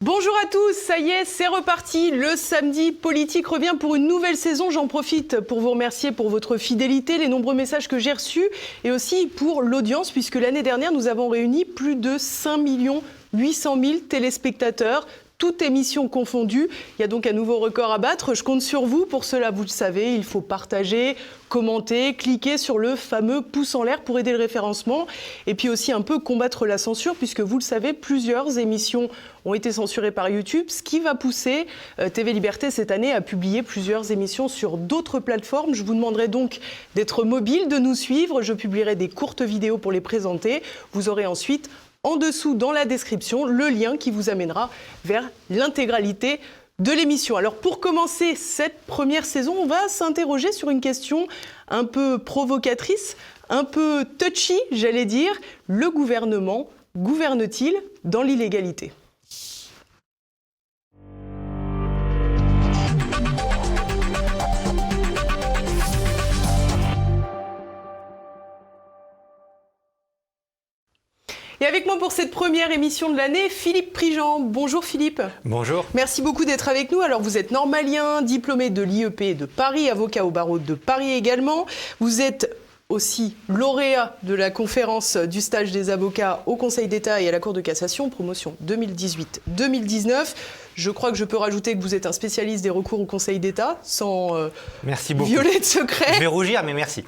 Bonjour à tous, ça y est, c'est reparti. Le samedi politique revient pour une nouvelle saison. J'en profite pour vous remercier pour votre fidélité, les nombreux messages que j'ai reçus et aussi pour l'audience, puisque l'année dernière, nous avons réuni plus de 5 800 000 téléspectateurs. Toutes émissions confondues. Il y a donc un nouveau record à battre. Je compte sur vous. Pour cela, vous le savez, il faut partager, commenter, cliquer sur le fameux pouce en l'air pour aider le référencement. Et puis aussi un peu combattre la censure, puisque vous le savez, plusieurs émissions ont été censurées par YouTube, ce qui va pousser TV Liberté cette année à publier plusieurs émissions sur d'autres plateformes. Je vous demanderai donc d'être mobile, de nous suivre. Je publierai des courtes vidéos pour les présenter. Vous aurez ensuite en dessous, dans la description, le lien qui vous amènera vers l'intégralité de l'émission. Alors pour commencer cette première saison, on va s'interroger sur une question un peu provocatrice, un peu touchy, j'allais dire. Le gouvernement gouverne-t-il dans l'illégalité ? Et avec moi pour cette première émission de l'année, Philippe Prigent. Bonjour Philippe. Bonjour. Merci beaucoup d'être avec nous. Alors vous êtes normalien, diplômé de l'IEP de Paris, avocat au barreau de Paris également. Vous êtes aussi lauréat de la conférence du stage des avocats au Conseil d'État et à la Cour de cassation, promotion 2018-2019. Je crois que je peux rajouter que vous êtes un spécialiste des recours au Conseil d'État, sans violer de secret. Je vais rougir, mais merci.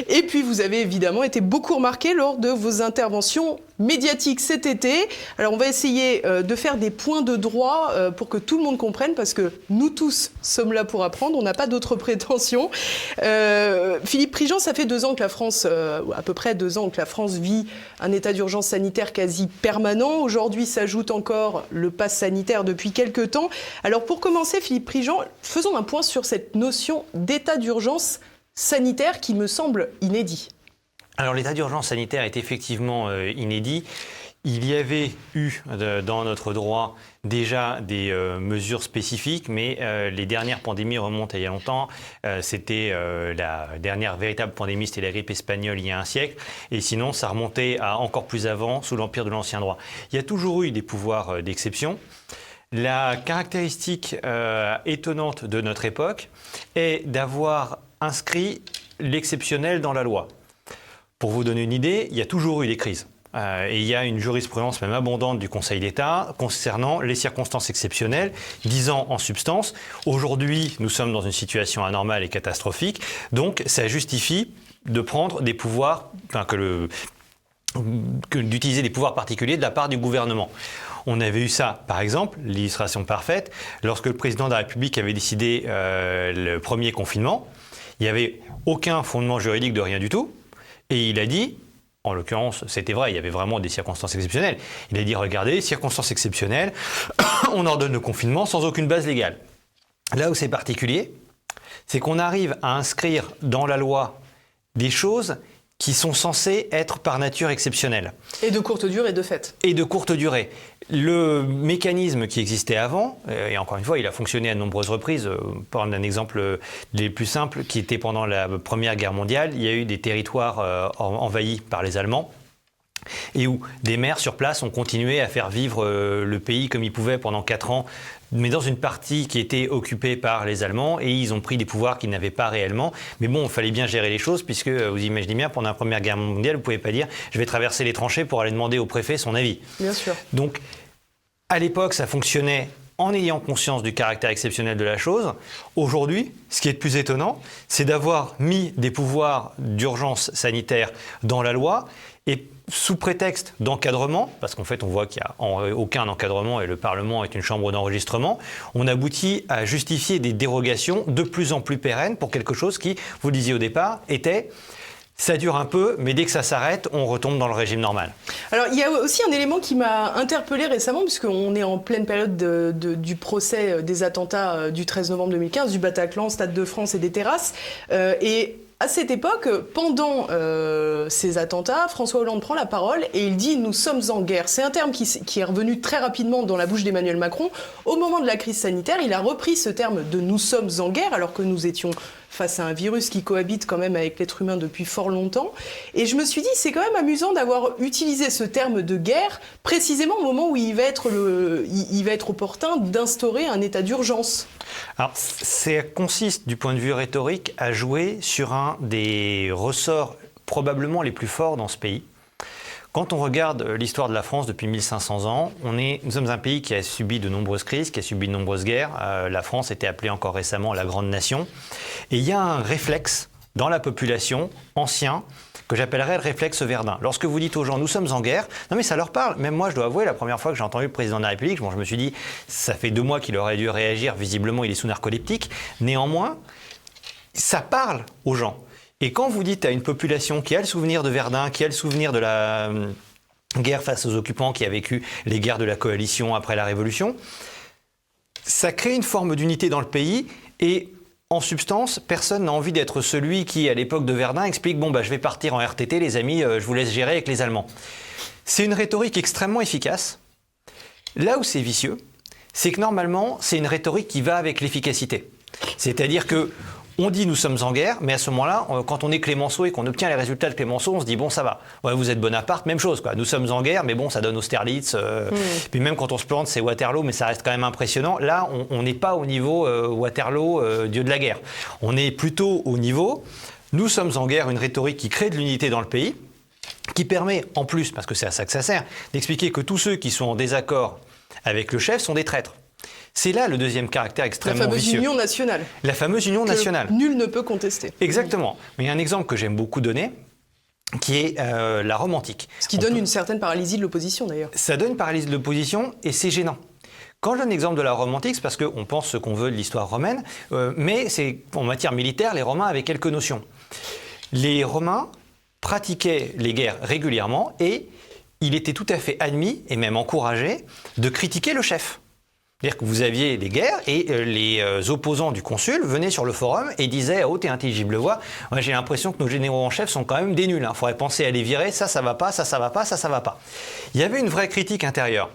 Et puis vous avez évidemment été beaucoup remarqué lors de vos interventions médiatiques cet été. Alors on va essayer de faire des points de droit pour que tout le monde comprenne, parce que nous tous sommes là pour apprendre, on n'a pas d'autres prétentions. Philippe Prigent, ça fait 2 ans que la France, à peu près 2 ans que la France vit un état d'urgence sanitaire quasi permanent. Aujourd'hui s'ajoute encore le pass sanitaire depuis quelques temps. Alors pour commencer, Philippe Prigent, faisons un point sur cette notion d'état d'urgence sanitaire qui me semble inédit. Alors l'état d'urgence sanitaire est effectivement inédit. Il y avait eu dans notre droit déjà des mesures spécifiques, mais les dernières pandémies remontent à il y a longtemps. C'était la dernière véritable pandémie, c'était la grippe espagnole il y a un siècle. Et sinon, ça remontait à encore plus avant, sous l'empire de l'ancien droit. Il y a toujours eu des pouvoirs d'exception. La caractéristique étonnante de notre époque est d'avoir inscrit l'exceptionnel dans la loi. Pour vous donner une idée, il y a toujours eu des crises. Et il y a une jurisprudence même abondante du Conseil d'État concernant les circonstances exceptionnelles, disant en substance, aujourd'hui nous sommes dans une situation anormale et catastrophique, donc ça justifie de prendre des pouvoirs, d'utiliser des pouvoirs particuliers de la part du gouvernement. On avait eu ça, par exemple, l'illustration parfaite, lorsque le président de la République avait décidé le premier confinement, il n'y avait aucun fondement juridique de rien du tout, et il a dit, en l'occurrence, c'était vrai, il y avait vraiment des circonstances exceptionnelles, il a dit, regardez, circonstances exceptionnelles, on ordonne le confinement sans aucune base légale. Là où c'est particulier, c'est qu'on arrive à inscrire dans la loi des choses qui sont censées être par nature exceptionnelles. Et de courte durée, de fait. Et de courte durée. Le mécanisme qui existait avant, et encore une fois, il a fonctionné à de nombreuses reprises, pour un exemple des plus simples, qui était pendant la Première Guerre mondiale, il y a eu des territoires envahis par les Allemands, et où des maires sur place ont continué à faire vivre le pays comme ils pouvaient pendant 4 ans, mais dans une partie qui était occupée par les Allemands, et ils ont pris des pouvoirs qu'ils n'avaient pas réellement. Mais bon, il fallait bien gérer les choses, puisque vous imaginez bien, pendant la Première Guerre mondiale, vous ne pouvez pas dire « je vais traverser les tranchées pour aller demander au préfet son avis ». Bien sûr. Donc, à l'époque, ça fonctionnait en ayant conscience du caractère exceptionnel de la chose. Aujourd'hui, ce qui est le plus étonnant, c'est d'avoir mis des pouvoirs d'urgence sanitaire dans la loi, et sous prétexte d'encadrement, parce qu'en fait on voit qu'il n'y a aucun encadrement et le Parlement est une chambre d'enregistrement, on aboutit à justifier des dérogations de plus en plus pérennes pour quelque chose qui, vous le disiez au départ, était ça dure un peu, mais dès que ça s'arrête, on retombe dans le régime normal. Alors, il y a aussi un élément qui m'a interpellée récemment, puisqu'on est en pleine période du procès des attentats du 13 novembre 2015, du Bataclan, Stade de France et des terrasses. Et à cette époque, pendant ces attentats, François Hollande prend la parole et il dit « nous sommes en guerre ». C'est un terme qui est revenu très rapidement dans la bouche d'Emmanuel Macron. Au moment de la crise sanitaire, il a repris ce terme de « nous sommes en guerre » alors que nous étions face à un virus qui cohabite quand même avec l'être humain depuis fort longtemps. Et je me suis dit, c'est quand même amusant d'avoir utilisé ce terme de guerre précisément au moment où il va être opportun d'instaurer un état d'urgence. Alors, ça consiste, du point de vue rhétorique, à jouer sur un des ressorts probablement les plus forts dans ce pays. Quand on regarde l'histoire de la France depuis 1500 ans, nous sommes un pays qui a subi de nombreuses crises, qui a subi de nombreuses guerres. La France était appelée encore récemment la Grande Nation. Et il y a un réflexe dans la population ancien que j'appellerais le réflexe Verdun. Lorsque vous dites aux gens « nous sommes en guerre », non mais ça leur parle. Même moi, je dois avouer, la première fois que j'ai entendu le président de la République, je me suis dit « ça fait 2 mois qu'il aurait dû réagir, visiblement il est sous narcoleptique ». Néanmoins, ça parle aux gens. Et quand vous dites à une population qui a le souvenir de Verdun, qui a le souvenir de la guerre face aux occupants, qui a vécu les guerres de la coalition après la Révolution, ça crée une forme d'unité dans le pays et en substance, personne n'a envie d'être celui qui, à l'époque de Verdun, explique « bon, je vais partir en RTT, les amis, je vous laisse gérer avec les Allemands ». C'est une rhétorique extrêmement efficace. Là où c'est vicieux, c'est que normalement, c'est une rhétorique qui va avec l'efficacité. C'est-à-dire que on dit nous sommes en guerre, mais à ce moment-là, quand on est Clémenceau et qu'on obtient les résultats de Clémenceau, on se dit bon ça va. Ouais, vous êtes Bonaparte, même chose quoi. Nous sommes en guerre, mais bon ça donne Austerlitz. Puis même quand on se plante, c'est Waterloo, mais ça reste quand même impressionnant. Là, on n'est pas au niveau Waterloo, dieu de la guerre. On est plutôt au niveau nous sommes en guerre, une rhétorique qui crée de l'unité dans le pays, qui permet en plus, parce que c'est à ça que ça sert, d'expliquer que tous ceux qui sont en désaccord avec le chef sont des traîtres. C'est là le deuxième caractère extrêmement vicieux. La fameuse union nationale. La fameuse union nationale. Nul ne peut contester. Exactement. Mais il y a un exemple que j'aime beaucoup donner, qui est la Rome antique. Ce qui donne une certaine paralysie de l'opposition d'ailleurs. Ça donne une paralysie de l'opposition et c'est gênant. Quand je donne l'exemple de la Rome antique, c'est parce qu'on pense ce qu'on veut de l'histoire romaine, mais c'est en matière militaire, les Romains avaient quelques notions. Les Romains pratiquaient les guerres régulièrement et il était tout à fait admis et même encouragé de critiquer le chef. C'est-à-dire que vous aviez des guerres et les opposants du consul venaient sur le forum et disaient à haute et intelligible voix « j'ai l'impression que nos généraux en chef sont quand même des nuls. Il faudrait penser à les virer, ça va pas, ça va pas, ça va pas. » Il y avait une vraie critique intérieure.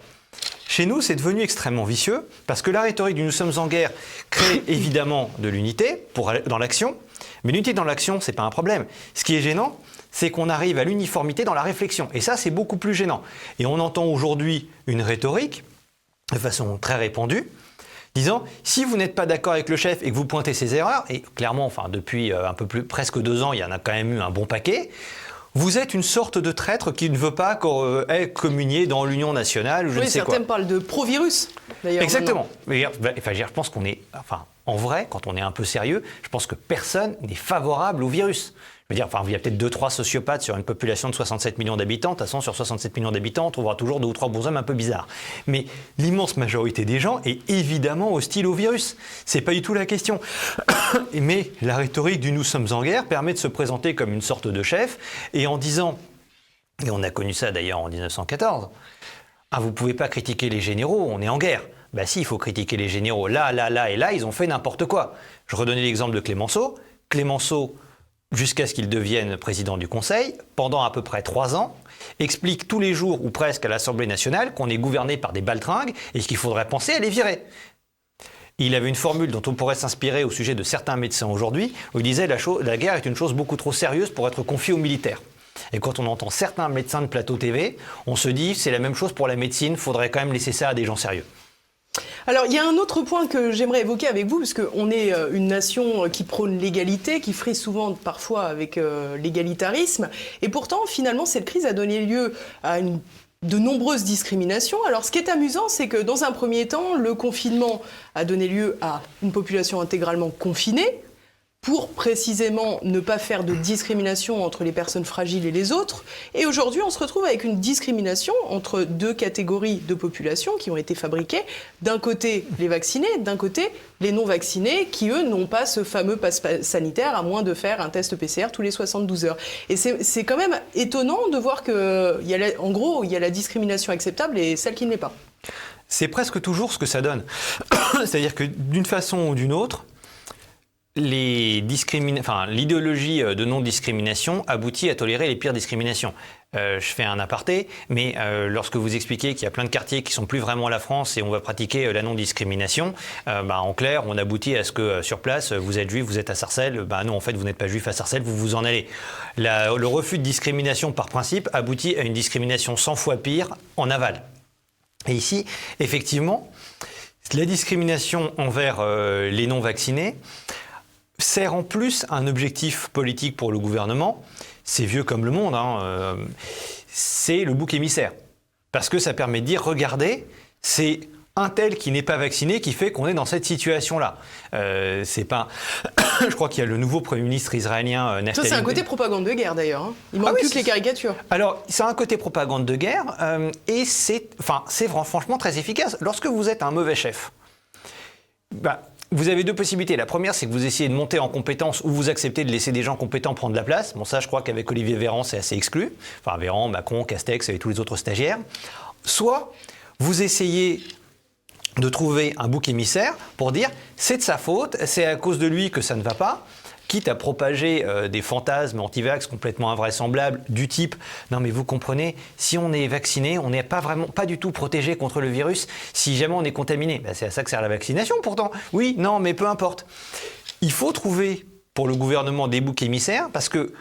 Chez nous, c'est devenu extrêmement vicieux parce que la rhétorique du « nous sommes en guerre » crée évidemment de l'unité dans l'action, mais l'unité dans l'action, c'est pas un problème. Ce qui est gênant, c'est qu'on arrive à l'uniformité dans la réflexion. Et ça, c'est beaucoup plus gênant. Et on entend aujourd'hui une rhétorique de façon très répandue, disant si vous n'êtes pas d'accord avec le chef et que vous pointez ses erreurs, et clairement, depuis presque 2 ans, il y en a quand même eu un bon paquet, vous êtes une sorte de traître qui ne veut pas communier dans l'Union nationale ou je ne sais quoi. Certains parlent de pro-virus, d'ailleurs. Exactement. Je pense qu'on est, en vrai, quand on est un peu sérieux, je pense que personne n'est favorable au virus. Il y a peut-être 2-3 sociopathes sur une population de 67 millions d'habitants. De toute façon, sur 67 millions d'habitants, on trouvera toujours 2 ou 3 bonshommes un peu bizarres. Mais l'immense majorité des gens est évidemment hostile au virus. C'est pas du tout la question. Mais la rhétorique du « nous sommes en guerre » permet de se présenter comme une sorte de chef et en disant, et on a connu ça d'ailleurs en 1914, vous ne pouvez pas critiquer les généraux, on est en guerre. Si, il faut critiquer les généraux. Là et là, ils ont fait n'importe quoi. Je redonnais l'exemple de Clémenceau. Clémenceau, jusqu'à ce qu'il devienne président du Conseil, pendant à peu près 3 ans, explique tous les jours ou presque à l'Assemblée nationale qu'on est gouverné par des baltringues et qu'il faudrait penser à les virer. Il avait une formule dont on pourrait s'inspirer au sujet de certains médecins aujourd'hui, où il disait la guerre est une chose beaucoup trop sérieuse pour être confiée aux militaires. Et quand on entend certains médecins de plateau TV, on se dit c'est la même chose pour la médecine, il faudrait quand même laisser ça à des gens sérieux. Alors, il y a un autre point que j'aimerais évoquer avec vous, parce qu'on est une nation qui prône l'égalité, qui frise souvent parfois avec l'égalitarisme. Et pourtant, finalement, cette crise a donné lieu à de nombreuses discriminations. Alors, ce qui est amusant, c'est que dans un premier temps, le confinement a donné lieu à une population intégralement confinée, pour précisément ne pas faire de discrimination entre les personnes fragiles et les autres. Et aujourd'hui, on se retrouve avec une discrimination entre 2 catégories de population qui ont été fabriquées. D'un côté, les vaccinés, d'un côté, les non-vaccinés, qui, eux, n'ont pas ce fameux passe sanitaire, à moins de faire un test PCR tous les 72 heures. Et c'est quand même étonnant de voir qu'il y a la discrimination acceptable et celle qui ne l'est pas. C'est presque toujours ce que ça donne. C'est-à-dire que d'une façon ou d'une autre, l'idéologie de non-discrimination aboutit à tolérer les pires discriminations. Je fais un aparté, mais lorsque vous expliquez qu'il y a plein de quartiers qui sont plus vraiment la France et on va pratiquer la non-discrimination, en clair, on aboutit à ce que sur place, vous êtes juif, vous êtes à Sarcelles, non, en fait, vous n'êtes pas juif à Sarcelles, vous vous en allez. Le refus de discrimination par principe aboutit à une discrimination 100 fois pire en aval. Et ici, effectivement, la discrimination envers les non-vaccinés sert en plus un objectif politique pour le gouvernement. C'est vieux comme le monde, c'est le bouc émissaire. Parce que ça permet de dire, regardez, c'est un tel qui n'est pas vacciné qui fait qu'on est dans cette situation-là. C'est pas... Je crois qu'il y a le nouveau Premier ministre israélien, Naftali. Ça, c'est un côté propagande de guerre d'ailleurs. Il manque plus que les caricatures. Alors, c'est un côté propagande de guerre et c'est franchement très efficace. Lorsque vous êtes un mauvais chef, vous avez deux possibilités. La première, c'est que vous essayez de monter en compétence ou vous acceptez de laisser des gens compétents prendre la place. Bon, ça, je crois qu'avec Olivier Véran, c'est assez exclu. Enfin, Véran, Macron, Castex et tous les autres stagiaires. Soit vous essayez de trouver un bouc émissaire pour dire c'est de sa faute, c'est à cause de lui que ça ne va pas, quitte à propager des fantasmes anti-vax complètement invraisemblables du type non mais vous comprenez, si on est vacciné, on n'est pas du tout protégé contre le virus si jamais on est contaminé. C'est à ça que sert la vaccination pourtant. Oui, non, mais peu importe. Il faut trouver pour le gouvernement des boucs émissaires parce que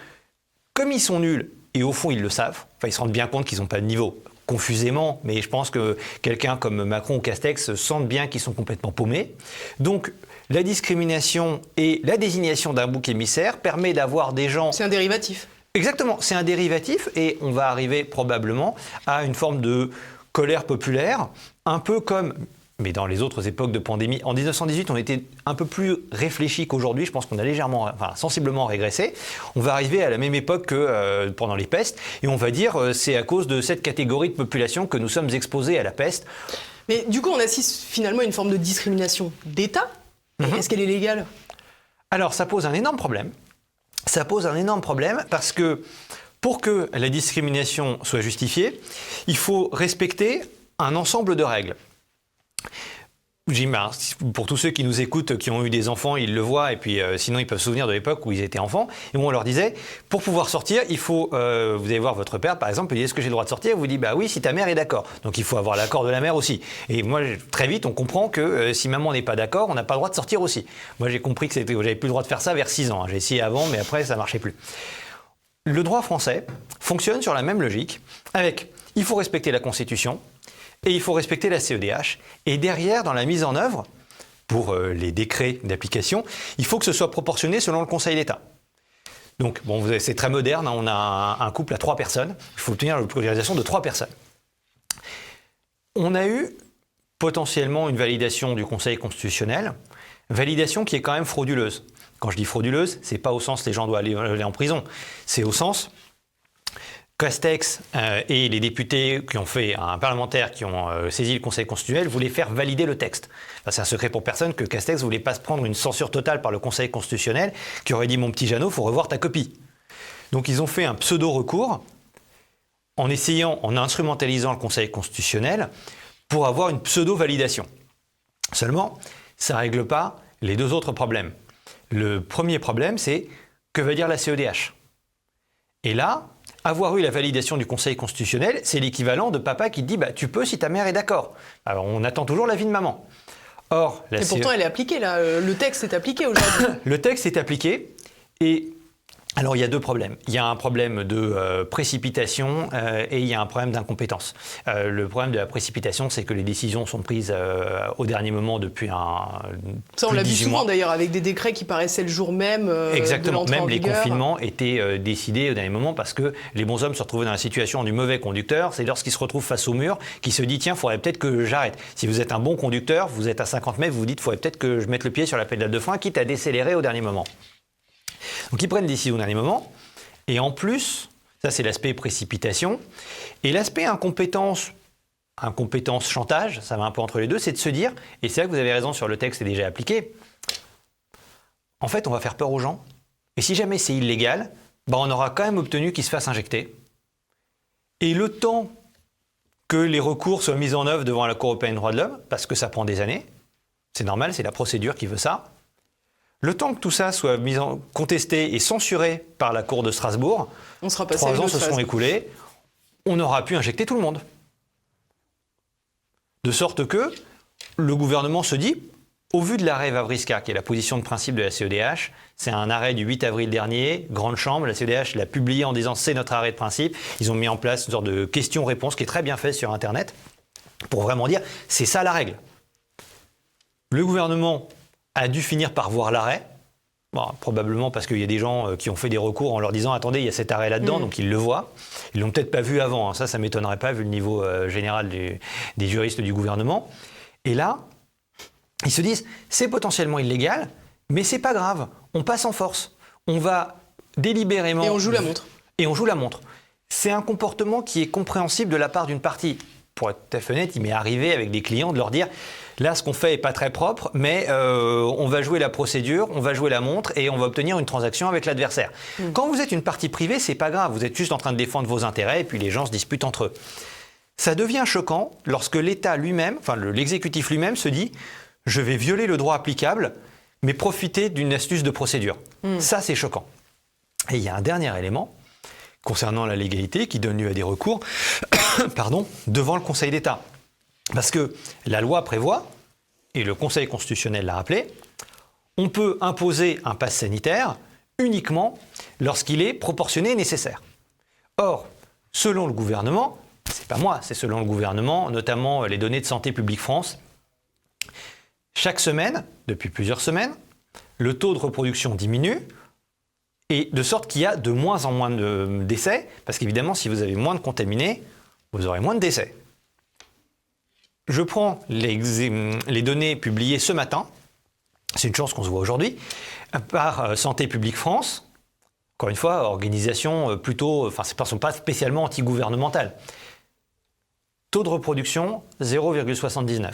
comme ils sont nuls, et au fond ils le savent, ils se rendent bien compte qu'ils n'ont pas de niveau, confusément, mais je pense que quelqu'un comme Macron ou Castex sentent bien qu'ils sont complètement paumés. Donc, la discrimination et la désignation d'un bouc émissaire permet d'avoir des gens... C'est un dérivatif. Exactement, c'est un dérivatif et on va arriver probablement à une forme de colère populaire, un peu comme... Mais dans les autres époques de pandémie, en 1918, on était un peu plus réfléchi qu'aujourd'hui. Je pense qu'on a sensiblement régressé. On va arriver à la même époque que pendant les pestes. Et on va dire c'est à cause de cette catégorie de population que nous sommes exposés à la peste. Mais du coup, on assiste finalement à une forme de discrimination d'État. Est-ce qu'elle est légale ? Alors, ça pose un énorme problème. Ça pose un énorme problème parce que pour que la discrimination soit justifiée, il faut respecter un ensemble de règles. Pour tous ceux qui nous écoutent, qui ont eu des enfants, ils le voient, et puis sinon ils peuvent se souvenir de l'époque où ils étaient enfants, et où on leur disait, pour pouvoir sortir, il faut, vous allez voir votre père par exemple, il dit, est-ce que j'ai le droit de sortir ? Vous dit, bah oui, si ta mère est d'accord. Donc il faut avoir l'accord de la mère aussi. Et moi, très vite, on comprend que si maman n'est pas d'accord, on n'a pas le droit de sortir aussi. Moi, j'ai compris que j'avais plus le droit de faire ça vers 6 ans. J'ai essayé avant, mais après, ça ne marchait plus. Le droit français fonctionne sur la même logique, avec, il faut respecter la Constitution, et il faut respecter la CEDH. Et derrière, dans la mise en œuvre, pour les décrets d'application, il faut que ce soit proportionné selon le Conseil d'État. Donc, bon, c'est très moderne, on a un couple à 3 personnes, il faut obtenir l'autorisation de 3 personnes. On a eu potentiellement une validation du Conseil constitutionnel, validation qui est quand même frauduleuse. Quand je dis frauduleuse, c'est pas au sens les gens doivent aller en prison, c'est au sens... Castex et les députés qui ont fait un parlementaire qui ont saisi le Conseil constitutionnel voulaient faire valider le texte. C'est un secret pour personne que Castex ne voulait pas se prendre une censure totale par le Conseil constitutionnel qui aurait dit mon petit Jeannot, il faut revoir ta copie. Donc ils ont fait un pseudo-recours en instrumentalisant le Conseil constitutionnel pour avoir une pseudo-validation. Seulement, ça ne règle pas les 2 autres problèmes. Le premier problème, c'est que va dire la CEDH ? Et là, avoir eu la validation du Conseil constitutionnel, c'est l'équivalent de papa qui dit bah, tu peux si ta mère est d'accord. Alors on attend toujours l'avis de maman. Or, et pourtant elle est appliquée là, le texte est appliqué aujourd'hui. Le texte est appliqué et alors il y a 2 problèmes. Il y a un problème de précipitation et il y a un problème d'incompétence. Le problème de la précipitation, c'est que les décisions sont prises au dernier moment depuis Ça on l'a vu souvent d'ailleurs avec des décrets qui paraissaient le jour même. Exactement, de même en les vigueur. confinements étaient décidés au dernier moment parce que les bonshommes se retrouvaient dans la situation du mauvais conducteur. C'est lorsqu'ils se retrouvent face au mur qu'ils se disent tiens, il faudrait peut-être que j'arrête. Si vous êtes un bon conducteur, vous êtes à 50 mètres, vous vous dites il faudrait peut-être que je mette le pied sur la pédale de frein, quitte à décélérer au dernier moment. Donc ils prennent des décisions au dernier moment, et en plus, ça c'est l'aspect précipitation, et l'aspect incompétence chantage, ça va un peu entre les deux, c'est de se dire, et c'est là que vous avez raison sur le texte, c'est déjà appliqué, en fait on va faire peur aux gens, et si jamais c'est illégal, on aura quand même obtenu qu'ils se fassent injecter, et le temps que les recours soient mis en œuvre devant la Cour européenne des droits de l'homme, parce que ça prend des années, c'est normal, c'est la procédure qui veut ça, Le temps que tout ça soit contesté et censuré par la Cour de Strasbourg, On sera passé 3 ans se sont écoulés, on aura pu injecter tout le monde. De sorte que le gouvernement se dit, au vu de l'arrêt Wawrinka, qui est la position de principe de la CEDH, c'est un arrêt du 8 avril dernier, grande chambre, la CEDH l'a publié en disant c'est notre arrêt de principe. Ils ont mis en place une sorte de question-réponse qui est très bien fait sur Internet pour vraiment dire c'est ça la règle. Le gouvernement a dû finir par voir l'arrêt, bon, probablement parce qu'il y a des gens qui ont fait des recours en leur disant attendez, il y a cet arrêt là-dedans, donc ils le voient. Ils l'ont peut-être pas vu avant, hein. Ça m'étonnerait pas vu le niveau général des juristes du gouvernement. Et là, ils se disent, c'est potentiellement illégal, mais c'est pas grave, on passe en force. On va délibérément... Et on joue la montre. Et on joue la montre. C'est un comportement qui est compréhensible de la part d'une partie. Pour être tout à fait honnête, il m'est arrivé avec des clients de leur dire, là, ce qu'on fait n'est pas très propre, mais on va jouer la procédure, on va jouer la montre et on va obtenir une transaction avec l'adversaire. Quand vous êtes une partie privée, c'est pas grave, vous êtes juste en train de défendre vos intérêts et puis les gens se disputent entre eux. Ça devient choquant lorsque l'État lui-même, enfin l'exécutif lui-même se dit je vais violer le droit applicable, mais profiter d'une astuce de procédure. Ça, c'est choquant. Et il y a un dernier élément concernant la légalité qui donne lieu à des recours devant le Conseil d'État. Parce que la loi prévoit, et le Conseil constitutionnel l'a rappelé, on peut imposer un pass sanitaire uniquement lorsqu'il est proportionné et nécessaire. Or, selon le gouvernement, c'est pas moi, c'est selon le gouvernement, notamment les données de Santé publique France, chaque semaine, depuis plusieurs semaines, le taux de reproduction diminue, et de sorte qu'il y a de moins en moins de décès, parce qu'évidemment, si vous avez moins de contaminés, vous aurez moins de décès. Je prends les données publiées ce matin, c'est une chance qu'on se voit aujourd'hui, par Santé publique France, encore une fois, organisation plutôt, enfin, ce ne sont pas spécialement anti-gouvernementales. Taux de reproduction, 0,79.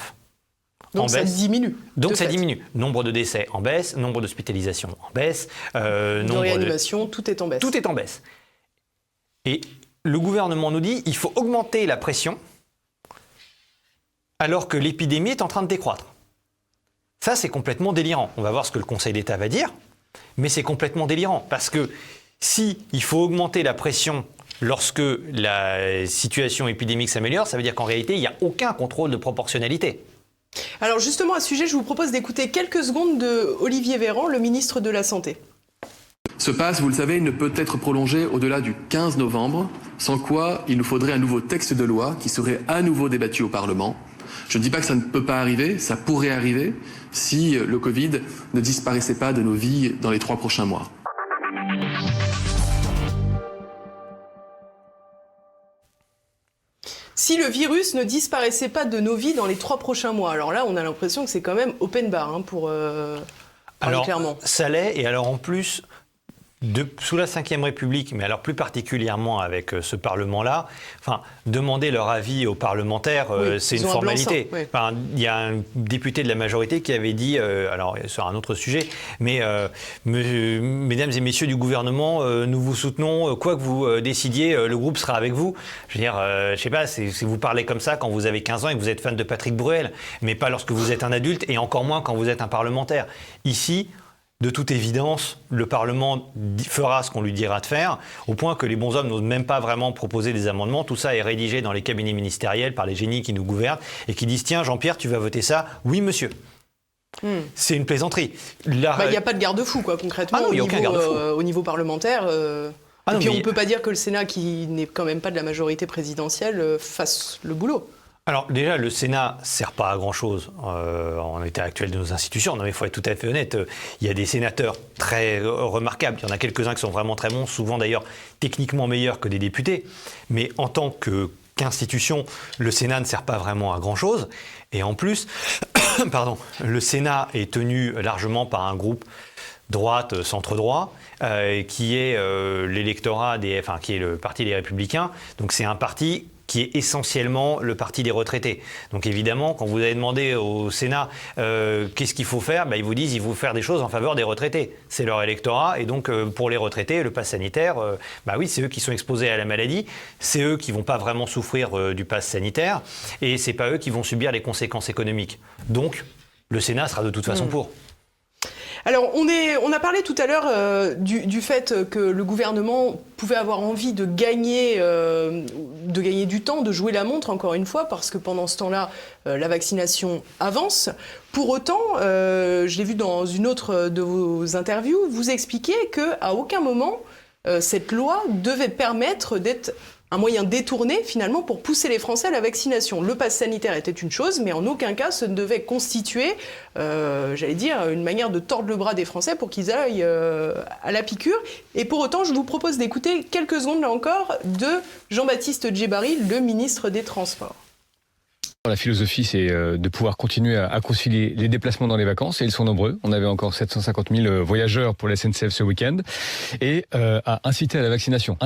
Donc ça diminue. Donc ça diminue. Nombre de décès en baisse, nombre d'hospitalisations en baisse. De réanimation, tout est en baisse. Tout est en baisse. Et le gouvernement nous dit qu'il faut augmenter la pression alors que l'épidémie est en train de décroître. Ça, c'est complètement délirant. On va voir ce que le Conseil d'État va dire, mais c'est complètement délirant. Parce que si il faut augmenter la pression lorsque la situation épidémique s'améliore, ça veut dire qu'en réalité, il n'y a aucun contrôle de proportionnalité. Alors justement, à ce sujet, je vous propose d'écouter quelques secondes de Olivier Véran, le ministre de la Santé. Ce pass, vous le savez, ne peut être prolongé au-delà du 15 novembre, sans quoi il nous faudrait un nouveau texte de loi qui serait à nouveau débattu au Parlement. Je ne dis pas que ça ne peut pas arriver, ça pourrait arriver si le Covid ne disparaissait pas de nos vies dans les 3 prochains mois. Si le virus ne disparaissait pas de nos vies dans les 3 prochains mois. Alors là, on a l'impression que c'est quand même open bar pour parler clairement. Ça l'est, et alors en plus, sous la Ve République, mais alors plus particulièrement avec ce Parlement-là, enfin, demander leur avis aux parlementaires, c'est une formalité. Oui. Enfin, il y a un député de la majorité qui avait dit, alors sur un autre sujet, mais mesdames et messieurs du gouvernement, nous vous soutenons, quoi que vous décidiez, le groupe sera avec vous. Je veux dire, je sais pas, si vous parlez comme ça quand vous avez 15 ans et que vous êtes fan de Patrick Bruel, mais pas lorsque vous êtes un adulte et encore moins quand vous êtes un parlementaire. Ici, de toute évidence, le Parlement fera ce qu'on lui dira de faire, au point que les bonshommes n'osent même pas vraiment proposer des amendements. Tout ça est rédigé dans les cabinets ministériels par les génies qui nous gouvernent et qui disent « Tiens, Jean-Pierre, tu vas voter ça ?» « Oui, monsieur. » C'est une plaisanterie. Il n'y a pas de garde-fou, concrètement, au niveau parlementaire. Et puis on ne peut pas dire que le Sénat, qui n'est quand même pas de la majorité présidentielle, fasse le boulot. Alors déjà, le Sénat ne sert pas à grand-chose en l'état actuel de nos institutions. Non, mais il faut être tout à fait honnête. Il y a des sénateurs très remarquables. Il y en a quelques-uns qui sont vraiment très bons, souvent d'ailleurs techniquement meilleurs que des députés. Mais en tant qu'institution, le Sénat ne sert pas vraiment à grand-chose. Et en plus, le Sénat est tenu largement par un groupe droite, centre-droit, qui est l'électorat qui est le parti des Républicains. Donc c'est un parti qui est essentiellement le parti des retraités. Donc évidemment, quand vous avez demandé au Sénat qu'est-ce qu'il faut faire, ils vous disent qu'il faut faire des choses en faveur des retraités. C'est leur électorat, et donc pour les retraités, le pass sanitaire, oui, c'est eux qui sont exposés à la maladie, c'est eux qui ne vont pas vraiment souffrir du pass sanitaire, et c'est pas eux qui vont subir les conséquences économiques. Donc le Sénat sera de toute façon pour. Alors, on a parlé tout à l'heure du fait que le gouvernement pouvait avoir envie de gagner du temps, de jouer la montre, encore une fois, parce que pendant ce temps-là, la vaccination avance. Pour autant, je l'ai vu dans une autre de vos interviews, vous expliquez qu'à aucun moment, cette loi devait permettre d'être un moyen détourné, finalement, pour pousser les Français à la vaccination. Le pass sanitaire était une chose, mais en aucun cas, ce ne devait constituer, une manière de tordre le bras des Français pour qu'ils aillent à la piqûre. Et pour autant, je vous propose d'écouter quelques secondes, là encore, de Jean-Baptiste Djebbari, le ministre des Transports. La philosophie, c'est de pouvoir continuer à concilier les déplacements dans les vacances, et ils sont nombreux. On avait encore 750 000 voyageurs pour la SNCF ce week-end, et à inciter à la vaccination.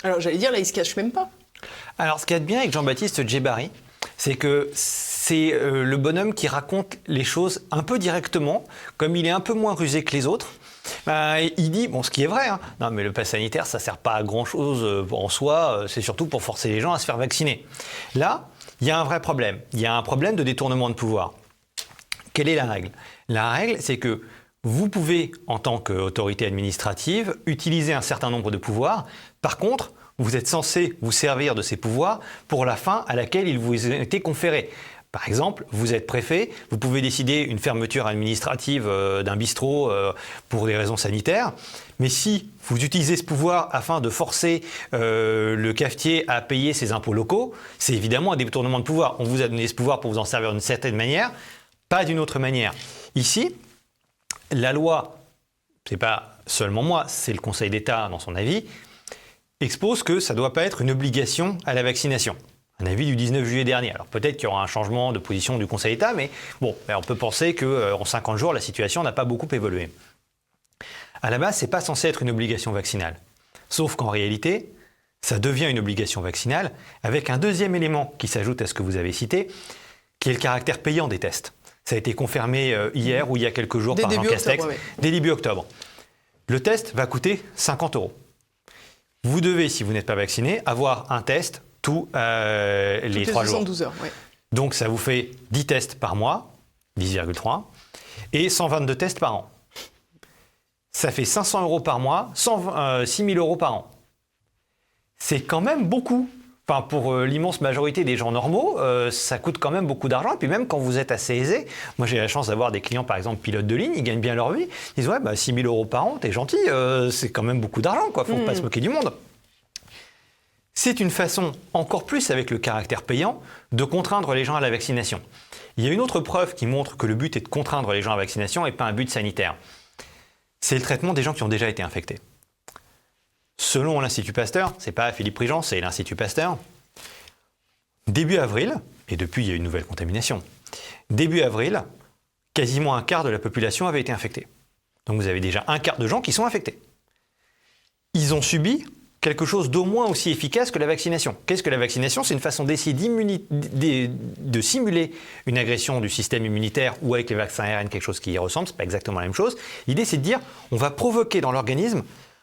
Alors, j'allais dire, là, il ne se cache même pas. Alors, ce qu'il y a de bien avec Jean-Baptiste Djebbari, c'est que c'est le bonhomme qui raconte les choses un peu directement, comme il est un peu moins rusé que les autres. Il dit, ce qui est vrai, non mais le pass sanitaire, ça ne sert pas à grand-chose en soi, c'est surtout pour forcer les gens à se faire vacciner. Là, il y a un vrai problème. Il y a un problème de détournement de pouvoir. Quelle est la règle ? La règle, c'est que vous pouvez, en tant qu'autorité administrative, utiliser un certain nombre de pouvoirs. Par contre, vous êtes censé vous servir de ces pouvoirs pour la fin à laquelle ils vous ont été conférés. Par exemple, vous êtes préfet, vous pouvez décider une fermeture administrative d'un bistrot pour des raisons sanitaires. Mais si vous utilisez ce pouvoir afin de forcer le cafetier à payer ses impôts locaux, c'est évidemment un détournement de pouvoir. On vous a donné ce pouvoir pour vous en servir d'une certaine manière, pas d'une autre manière. Ici, la loi, c'est pas seulement moi, c'est le Conseil d'État dans son avis, expose que ça ne doit pas être une obligation à la vaccination. Un avis du 19 juillet dernier. Alors peut-être qu'il y aura un changement de position du Conseil d'État, mais on peut penser qu'en 50 jours, la situation n'a pas beaucoup évolué. À la base, ce n'est pas censé être une obligation vaccinale. Sauf qu'en réalité, ça devient une obligation vaccinale avec un deuxième élément qui s'ajoute à ce que vous avez cité, qui est le caractère payant des tests. Ça a été confirmé hier ou il y a quelques jours par Jean Castex, dès début octobre. Le test va coûter 50 €. Vous devez, si vous n'êtes pas vacciné, avoir un test tous les 3 jours. 72 heures, ouais. Donc ça vous fait 10 tests par mois, 10,3, et 122 tests par an. Ça fait 500 € par mois, 6 000 € par an. C'est quand même beaucoup. Enfin, pour l'immense majorité des gens normaux, ça coûte quand même beaucoup d'argent. Et puis même quand vous êtes assez aisé, moi j'ai la chance d'avoir des clients, par exemple pilotes de ligne, ils gagnent bien leur vie. Ils disent 6 000 € par an, t'es gentil, c'est quand même beaucoup d'argent, quoi. Faut pas se moquer du monde. C'est une façon, encore plus avec le caractère payant, de contraindre les gens à la vaccination. Il y a une autre preuve qui montre que le but est de contraindre les gens à la vaccination et pas un but sanitaire. C'est le traitement des gens qui ont déjà été infectés. Selon l'Institut Pasteur, c'est pas Philippe Prigent, c'est l'Institut Pasteur, début avril, et depuis il y a eu une nouvelle contamination, début avril, quasiment un quart de la population avait été infectée. Donc vous avez déjà un quart de gens qui sont infectés. Ils ont subi quelque chose d'au moins aussi efficace que la vaccination. Qu'est-ce que la vaccination ? C'est une façon d'essayer de simuler une agression du système immunitaire ou avec les vaccins ARN, quelque chose qui y ressemble, c'est pas exactement la même chose. L'idée c'est de dire, on va provoquer dans l'organisme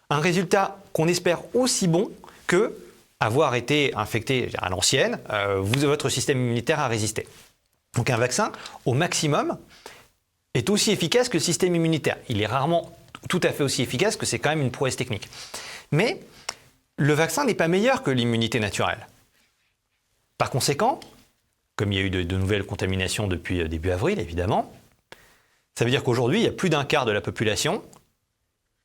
un résultat qu'on espère aussi bon que avoir été infecté à l'ancienne, votre système immunitaire a résisté. Donc un vaccin, au maximum, est aussi efficace que le système immunitaire. Il est rarement tout à fait aussi efficace, que c'est quand même une prouesse technique. Mais le vaccin n'est pas meilleur que l'immunité naturelle. Par conséquent, comme il y a eu de nouvelles contaminations depuis début avril, évidemment, ça veut dire qu'aujourd'hui, il y a plus d'un quart de la population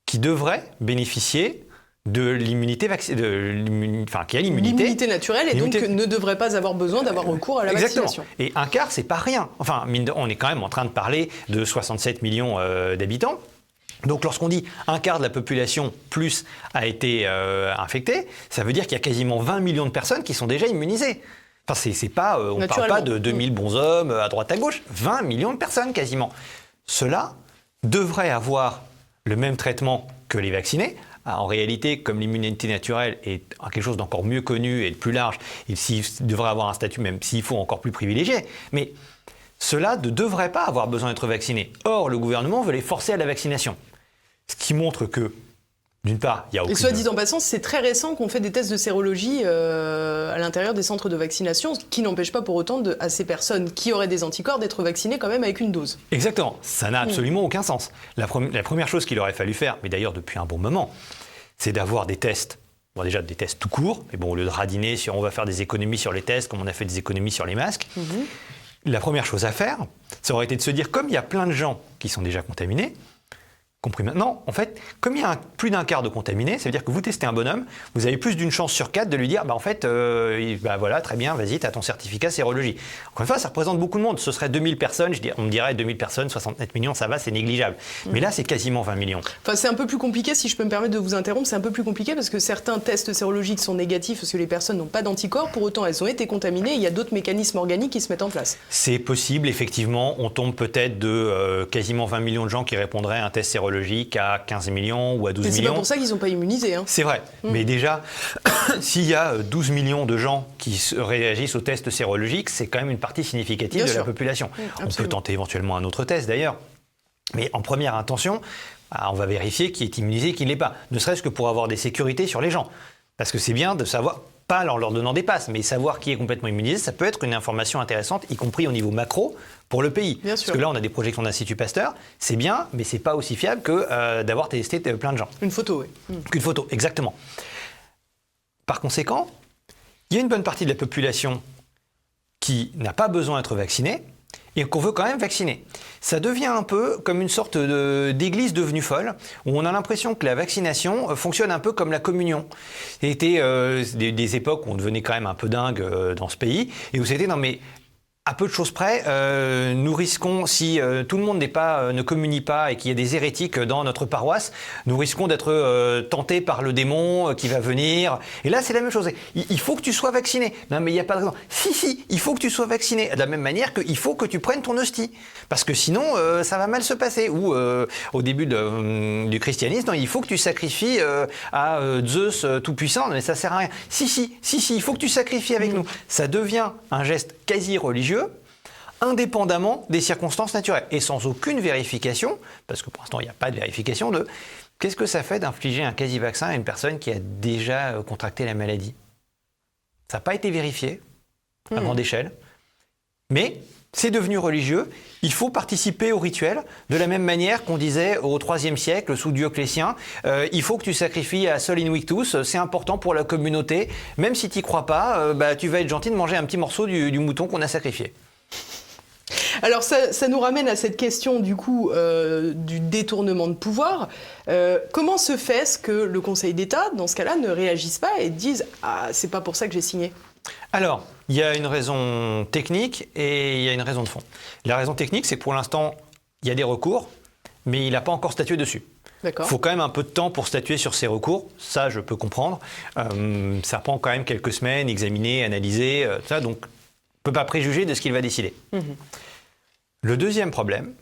qui devrait bénéficier de l'immunité qui a l'immunité naturelle et donc ne devrait pas avoir besoin d'avoir recours à la vaccination. Et un quart, c'est pas rien. Enfin, on est quand même en train de parler de 67 millions d'habitants. Donc lorsqu'on dit un quart de la population plus a été infectée, ça veut dire qu'il y a quasiment 20 millions de personnes qui sont déjà immunisées. Enfin, c'est pas, on ne parle pas de 2000 bonshommes à droite à gauche, 20 millions de personnes quasiment. Ceux-là devraient avoir le même traitement que les vaccinés. En réalité, comme l'immunité naturelle est quelque chose d'encore mieux connu et de plus large, il devrait avoir un statut même s'il faut encore plus privilégié. Mais ceux-là ne devraient pas avoir besoin d'être vaccinés. Or, le gouvernement veut les forcer à la vaccination. Ce qui montre que D'une part, il y a aucune... Et soit dit en passant, c'est très récent qu'on fait des tests de sérologie à l'intérieur des centres de vaccination, ce qui n'empêche pas pour autant à ces personnes qui auraient des anticorps d'être vaccinées quand même avec une dose. Exactement, ça n'a absolument aucun sens. La première chose qu'il aurait fallu faire, mais d'ailleurs depuis un bon moment, c'est d'avoir des tests. Bon, déjà des tests tout court, mais bon, au lieu de radiner sur on va faire des économies sur les tests, comme on a fait des économies sur les masques, la première chose à faire, ça aurait été de se dire, comme il y a plein de gens qui sont déjà contaminés, compris maintenant, en fait, comme il y a plus d'un quart de contaminés, ça veut dire que vous testez un bonhomme, vous avez plus d'une chance sur 4 de lui dire, en fait, voilà, très bien, vas-y, tu as ton certificat sérologie. Encore une fois, ça représente beaucoup de monde. Ce serait 2000 personnes, on me dirait 2000 personnes, 69 millions, ça va, c'est négligeable. Mais là, c'est quasiment 20 millions. Enfin, c'est un peu plus compliqué, si je peux me permettre de vous interrompre, c'est un peu plus compliqué parce que certains tests sérologiques sont négatifs parce que les personnes n'ont pas d'anticorps, pour autant elles ont été contaminées, il y a d'autres mécanismes organiques qui se mettent en place. C'est possible, effectivement, on tombe peut-être de quasiment 20 millions de gens qui répondraient à un test sérologique à 15 millions ou à 12 millions. C'est pas pour ça qu'ils n'ont pas immunisé. C'est vrai, mais déjà, s'il y a 12 millions de gens qui réagissent au test sérologique, c'est quand même une partie significative de la population. On peut tenter éventuellement un autre test d'ailleurs, mais en première intention, on va vérifier qui est immunisé et qui ne l'est pas, ne serait-ce que pour avoir des sécurités sur les gens. Parce que c'est bien de savoir, pas en leur donnant des passes, mais savoir qui est complètement immunisé, ça peut être une information intéressante, y compris au niveau macro, pour le pays. Bien Parce sûr. que là, on a des projections d'Institut Pasteur, c'est bien, mais c'est pas aussi fiable que d'avoir testé plein de gens. Une photo, oui. Qu'une photo, exactement. Par conséquent, il y a une bonne partie de la population qui n'a pas besoin d'être vaccinée et qu'on veut quand même vacciner. Ça devient un peu comme une sorte d'église devenue folle, où on a l'impression que la vaccination fonctionne un peu comme la communion. C'était des époques où on devenait quand même un peu dingue dans ce pays, et où c'était, non mais, à peu de choses près, nous risquons, si tout le monde ne communie pas et qu'il y a des hérétiques dans notre paroisse, nous risquons d'être tentés par le démon qui va venir. Et là, c'est la même chose. Il faut que tu sois vacciné. Non, mais il n'y a pas de raison. Si, il faut que tu sois vacciné. De la même manière qu'il faut que tu prennes ton hostie. Parce que sinon, ça va mal se passer. Ou au début du christianisme, non, il faut que tu sacrifies à Zeus tout-puissant. Mais ça ne sert à rien. Si, il faut que tu sacrifies avec nous. Ça devient un geste quasi religieux, indépendamment des circonstances naturelles et sans aucune vérification, parce que pour l'instant il n'y a pas de vérification de qu'est-ce que ça fait d'infliger un quasi-vaccin à une personne qui a déjà contracté la maladie. Ça n'a pas été vérifié à grande échelle, mais c'est devenu religieux. Il faut participer au rituel de la même manière qu'on disait au IIIe siècle sous Dioclétien, il faut que tu sacrifies à Sol Invictus, c'est important pour la communauté, même si tu n'y crois pas, tu vas être gentil de manger un petit morceau du mouton qu'on a sacrifié. Alors ça nous ramène à cette question du coup du détournement de pouvoir. Comment se fait-ce que le Conseil d'État, dans ce cas-là, ne réagisse pas et dise « Ah, c'est pas pour ça que j'ai signé ». Alors, il y a une raison technique et il y a une raison de fond. La raison technique, c'est que pour l'instant, il y a des recours, mais il n'a pas encore statué dessus. Il faut quand même un peu de temps pour statuer sur ces recours, ça je peux comprendre. Ça prend quand même quelques semaines, examiner, analyser, ça, donc on ne peut pas préjuger de ce qu'il va décider. Le deuxième problème,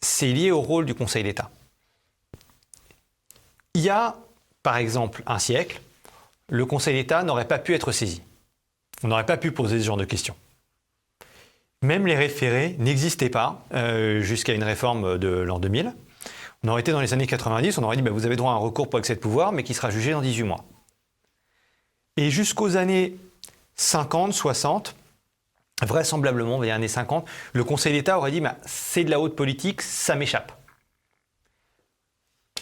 c'est lié au rôle du Conseil d'État. Il y a, par exemple, un siècle, le Conseil d'État n'aurait pas pu être saisi. On n'aurait pas pu poser ce genre de questions. Même les référés n'existaient pas jusqu'à une réforme de l'an 2000. On aurait été dans les années 90, on aurait dit vous avez droit à un recours pour excès de pouvoir, mais qui sera jugé dans 18 mois. Et jusqu'aux années 50, 60, vraisemblablement, vers les années 50, le Conseil d'État aurait dit c'est de la haute politique, ça m'échappe.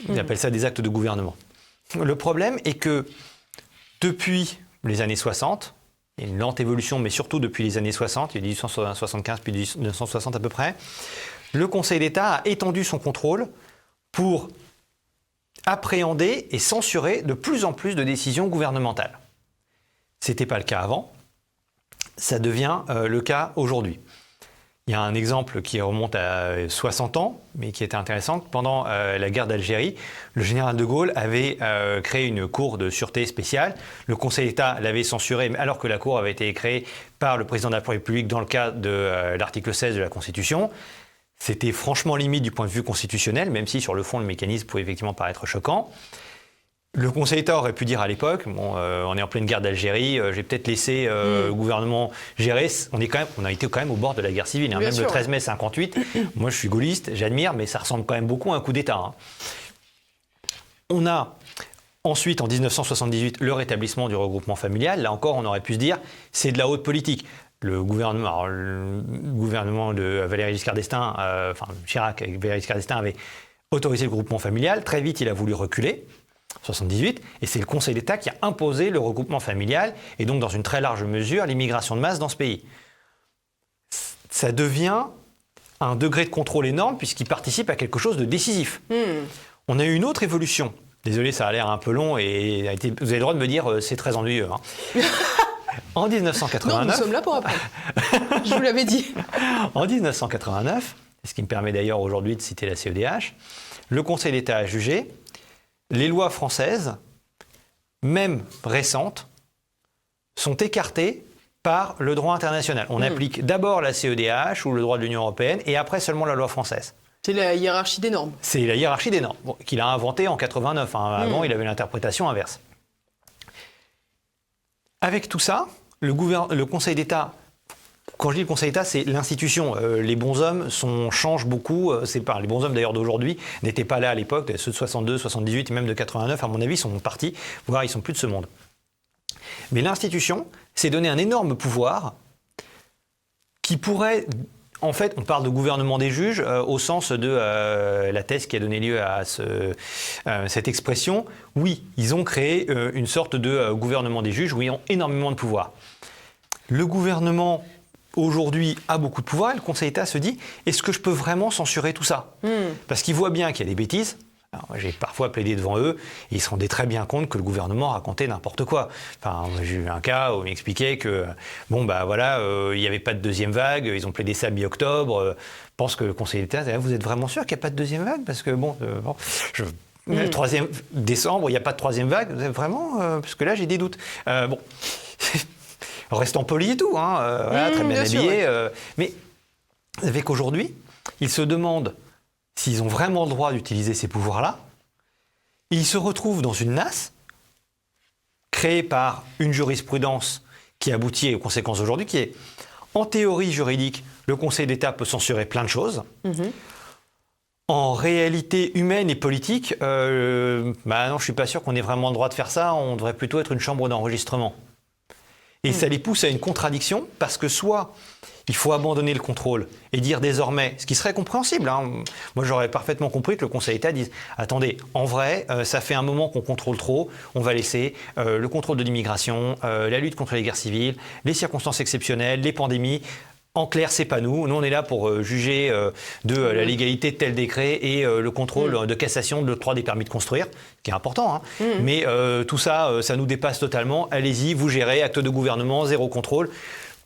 Ils appellent ça des actes de gouvernement. Le problème est que depuis les années 60, il y a une lente évolution, mais surtout depuis les années 60, il y a 1875 puis 1960 à peu près, le Conseil d'État a étendu son contrôle pour appréhender et censurer de plus en plus de décisions gouvernementales. Ce n'était pas le cas avant, ça devient le cas aujourd'hui. Il y a un exemple qui remonte à 60 ans, mais qui était intéressant. Pendant la guerre d'Algérie, le général de Gaulle avait créé une cour de sûreté spéciale. Le Conseil d'État l'avait censurée, alors que la cour avait été créée par le président de la République dans le cadre de l'article 16 de la Constitution. C'était franchement limite du point de vue constitutionnel, même si sur le fond, le mécanisme pouvait effectivement paraître choquant. Le Conseil d'État aurait pu dire à l'époque, on est en pleine guerre d'Algérie, j'ai peut-être laissé le gouvernement gérer. On a été quand même au bord de la guerre civile. Même sûr, le 13 mai 58, moi je suis gaulliste, j'admire, mais ça ressemble quand même beaucoup à un coup d'État. On a ensuite, en 1978, le rétablissement du regroupement familial. Là encore, on aurait pu se dire, c'est de la haute politique. Le gouvernement de Valéry Giscard d'Estaing, Chirac avec Valéry Giscard d'Estaing avait autorisé le regroupement familial. Très vite, il a voulu reculer, 78, et c'est le Conseil d'État qui a imposé le regroupement familial, et donc dans une très large mesure, l'immigration de masse dans ce pays. Ça devient un degré de contrôle énorme puisqu'il participe à quelque chose de décisif. On a eu une autre évolution. Désolé, ça a l'air un peu long et vous avez le droit de me dire c'est très ennuyeux. Hein. En 1989... Non, nous sommes là pour apprendre. Je vous l'avais dit. En 1989, ce qui me permet d'ailleurs aujourd'hui de citer la CEDH, le Conseil d'État a jugé les lois françaises, même récentes, sont écartées par le droit international. On applique d'abord la CEDH ou le droit de l'Union européenne et après seulement la loi française. C'est la hiérarchie des normes. C'est la hiérarchie des normes qu'il a inventée en 89. Avant, il avait l'interprétation inverse. Avec tout ça, le Conseil d'État, quand je dis le Conseil d'État, c'est l'institution. Les bonshommes changent beaucoup. Les bonshommes d'ailleurs d'aujourd'hui n'étaient pas là à l'époque. Ceux de 62, 78 et même de 89, à mon avis, sont partis, voire ils sont plus de ce monde. Mais l'institution s'est donné un énorme pouvoir qui pourrait... En fait, on parle de gouvernement des juges au sens de la thèse qui a donné lieu à cette expression. Oui, ils ont créé une sorte de gouvernement des juges où ils ont énormément de pouvoir. Le gouvernement, aujourd'hui, a beaucoup de pouvoir et le Conseil d'État se dit « Est-ce que je peux vraiment censurer tout ça ?» Parce qu'ils voient bien qu'il y a des bêtises. Alors, j'ai parfois plaidé devant eux, et ils se rendaient très bien compte que le gouvernement racontait n'importe quoi. Enfin, j'ai eu un cas où ils m'expliquaient que, il n'y avait pas de deuxième vague, ils ont plaidé ça mi-octobre. Je pense que le Conseil d'État, vous êtes vraiment sûr qu'il n'y a pas de deuxième vague? Parce que le 3e décembre, il n'y a pas de troisième vague, vraiment? Parce que là, j'ai des doutes. Restons polis et tout, très bien habillés. Mais avec aujourd'hui, ils se demandent s'ils ont vraiment le droit d'utiliser ces pouvoirs-là. Ils se retrouvent dans une nasse créée par une jurisprudence qui aboutit aux conséquences aujourd'hui, qui est, en théorie juridique, le Conseil d'État peut censurer plein de choses. En réalité humaine et politique, non, je ne suis pas sûr qu'on ait vraiment le droit de faire ça. On devrait plutôt être une chambre d'enregistrement. Et ça les pousse à une contradiction, parce que soit il faut abandonner le contrôle et dire désormais, ce qui serait compréhensible, moi j'aurais parfaitement compris que le Conseil d'État dise « Attendez, en vrai, ça fait un moment qu'on contrôle trop, on va laisser le contrôle de l'immigration, la lutte contre les guerres civiles, les circonstances exceptionnelles, les pandémies. En clair, c'est pas nous. Nous, on est là pour juger de la légalité de tel décret et le contrôle de cassation de l'octroi des permis de construire, ce qui est important. Mais tout ça, ça nous dépasse totalement. Allez-y, vous gérez, acte de gouvernement, zéro contrôle.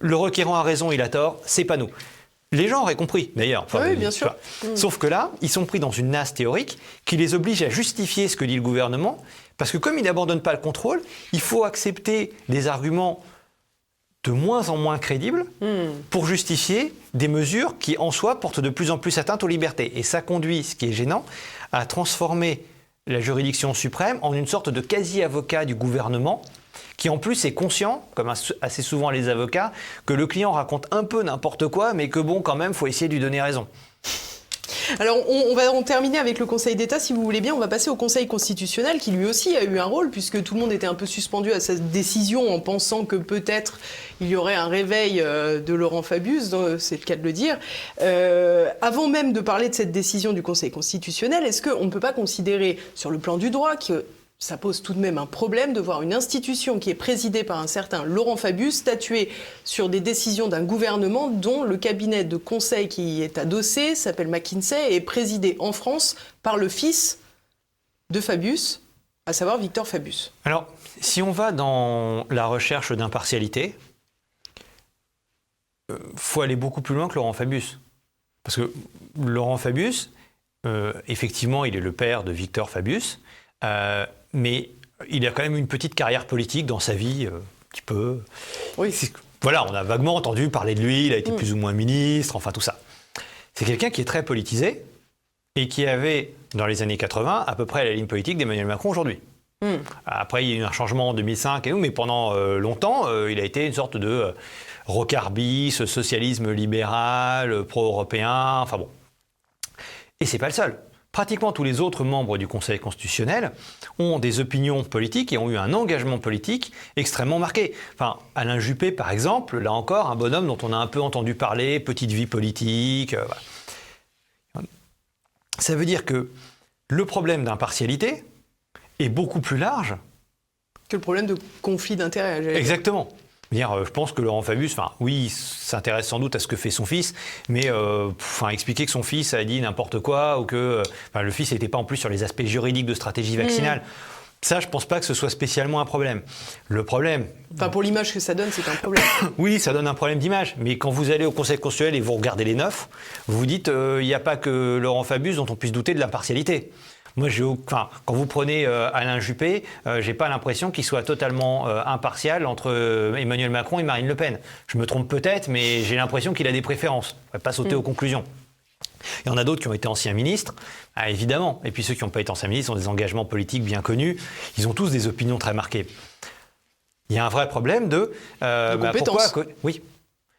Le requérant a raison, il a tort, c'est pas nous. Les gens auraient compris, d'ailleurs. Oui, bien sûr. Sauf que là, ils sont pris dans une nasse théorique qui les oblige à justifier ce que dit le gouvernement, parce que comme ils n'abandonnent pas le contrôle, il faut accepter des arguments de moins en moins crédibles pour justifier des mesures qui, en soi, portent de plus en plus atteinte aux libertés. Et ça conduit, ce qui est gênant, à transformer la juridiction suprême en une sorte de quasi-avocat du gouvernement, qui en plus est conscient, comme assez souvent les avocats, que le client raconte un peu n'importe quoi, mais que bon, quand même, il faut essayer de lui donner raison. Alors, on va en terminer avec le Conseil d'État, si vous voulez bien. On va passer au Conseil constitutionnel, qui lui aussi a eu un rôle, puisque tout le monde était un peu suspendu à cette décision en pensant que peut-être il y aurait un réveil de Laurent Fabius, c'est le cas de le dire. Avant même de parler de cette décision du Conseil constitutionnel, est-ce qu'on ne peut pas considérer, sur le plan du droit, que ça pose tout de même un problème de voir une institution qui est présidée par un certain Laurent Fabius statuer sur des décisions d'un gouvernement dont le cabinet de conseil qui est adossé s'appelle McKinsey et est présidé en France par le fils de Fabius, à savoir Victor Fabius. Alors, si on va dans la recherche d'impartialité, faut aller beaucoup plus loin que Laurent Fabius. Parce que Laurent Fabius, effectivement, il est le père de Victor Fabius, mais il a quand même une petite carrière politique dans sa vie, un petit peu. Oui. Voilà, on a vaguement entendu parler de lui, il a été plus ou moins ministre, enfin tout ça. C'est quelqu'un qui est très politisé et qui avait, dans les années 80, à peu près la ligne politique d'Emmanuel Macron aujourd'hui. Après, il y a eu un changement en 2005, mais pendant longtemps, il a été une sorte de rocarbis, socialisme libéral, pro-européen, enfin bon. Et c'est pas le seul. pratiquement tous les autres membres du Conseil constitutionnel ont des opinions politiques et ont eu un engagement politique extrêmement marqué. Enfin, Alain Juppé, par exemple, là encore, un bonhomme dont on a un peu entendu parler, petite vie politique. Voilà. Ça veut dire que le problème d'impartialité est beaucoup plus large que le problème de conflit d'intérêts. Exactement. Je pense que Laurent Fabius, oui, il s'intéresse sans doute à ce que fait son fils, mais expliquer que son fils a dit n'importe quoi ou que le fils n'était pas en plus sur les aspects juridiques de stratégie vaccinale, ça, je ne pense pas que ce soit spécialement un problème. Le problème... pour l'image que ça donne, c'est un problème. Oui, ça donne un problème d'image, mais quand vous allez au Conseil constitutionnel et vous regardez les 9, vous vous dites il n'y a pas que Laurent Fabius dont on puisse douter de l'impartialité. Moi, quand vous prenez Alain Juppé, je n'ai pas l'impression qu'il soit totalement impartial entre Emmanuel Macron et Marine Le Pen. Je me trompe peut-être, mais j'ai l'impression qu'il a des préférences. On ne va pas sauter aux conclusions. Il y en a d'autres qui ont été anciens ministres, évidemment. Et puis ceux qui n'ont pas été anciens ministres ont des engagements politiques bien connus. Ils ont tous des opinions très marquées. Il y a un vrai problème de compétences. Oui.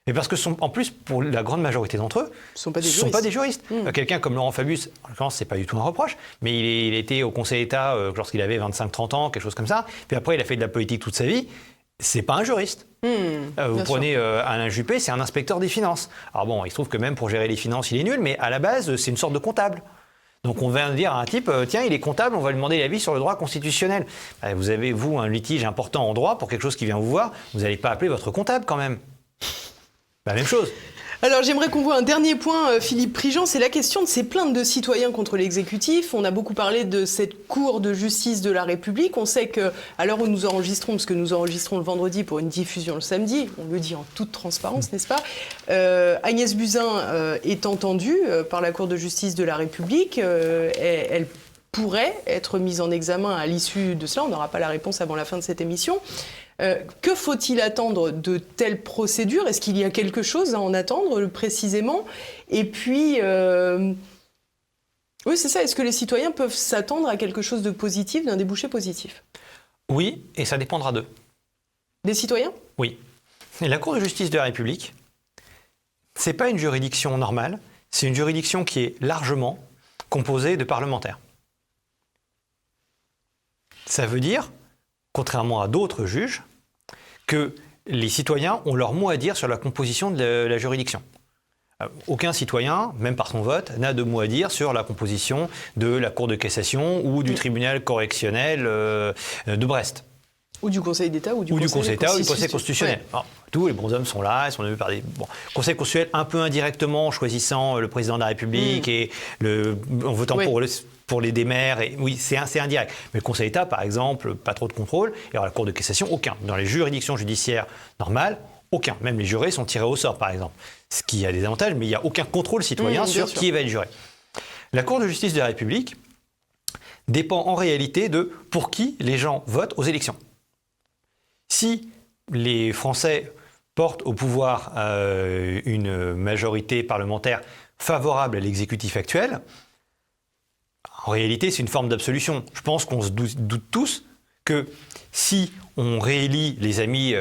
Mais parce que, en plus, pour la grande majorité d'entre eux, ce ne sont pas des juristes. Quelqu'un comme Laurent Fabius, en l'occurrence, ce n'est pas du tout un reproche, mais il était au Conseil d'État lorsqu'il avait 25-30 ans, quelque chose comme ça. Puis après, il a fait de la politique toute sa vie. Ce n'est pas un juriste. Vous prenez Alain Juppé, c'est un inspecteur des finances. Alors bon, il se trouve que même pour gérer les finances, il est nul, mais à la base, c'est une sorte de comptable. Donc on va dire à un type, tiens, il est comptable, on va lui demander l'avis sur le droit constitutionnel. Vous avez, vous, un litige important en droit pour quelque chose qui vient vous voir, vous n'allez pas appeler votre comptable quand même. La même chose. Alors j'aimerais qu'on voit un dernier point, Philippe Prigent, c'est la question de ces plaintes de citoyens contre l'exécutif. On a beaucoup parlé de cette Cour de justice de la République. On sait qu'à l'heure où nous enregistrons, parce que nous enregistrons le vendredi pour une diffusion le samedi, on le dit en toute transparence, n'est-ce pas, Agnès Buzyn est entendue par la Cour de justice de la République. Elle pourrait être mise en examen à l'issue de cela. On n'aura pas la réponse avant la fin de cette émission. Que faut-il attendre de telles procédures? Est-ce qu'il y a quelque chose à en attendre précisément? Et puis, oui, c'est ça. Est-ce que les citoyens peuvent s'attendre à quelque chose de positif, d'un débouché positif? Oui, et ça dépendra d'eux. Des citoyens? Oui. Et la Cour de justice de la République, c'est pas une juridiction normale, c'est une juridiction qui est largement composée de parlementaires. Ça veut dire, contrairement à d'autres juges, que les citoyens ont leur mot à dire sur la composition de la juridiction. Aucun citoyen, même par son vote, n'a de mot à dire sur la composition de la Cour de cassation ou du tribunal correctionnel de Brest. Ou du Conseil d'État ou du Conseil d'État ou du Conseil constitutionnel. Ouais. Alors, tous les bons hommes sont là, ils sont élus par des... Conseil constitutionnel un peu indirectement en choisissant le président de la République et en votant pour les démers. Et, oui, c'est indirect. Mais le Conseil d'État, par exemple, pas trop de contrôle. Et alors la Cour de cassation, aucun. Dans les juridictions judiciaires normales, aucun. Même les jurés sont tirés au sort, par exemple. Ce qui a des avantages, mais il n'y a aucun contrôle citoyen sur qui va être juré. La Cour de justice de la République dépend en réalité de pour qui les gens votent aux élections. Si les Français portent au pouvoir une majorité parlementaire favorable à l'exécutif actuel, en réalité, c'est une forme d'absolution. Je pense qu'on se doute tous que si on réélit les amis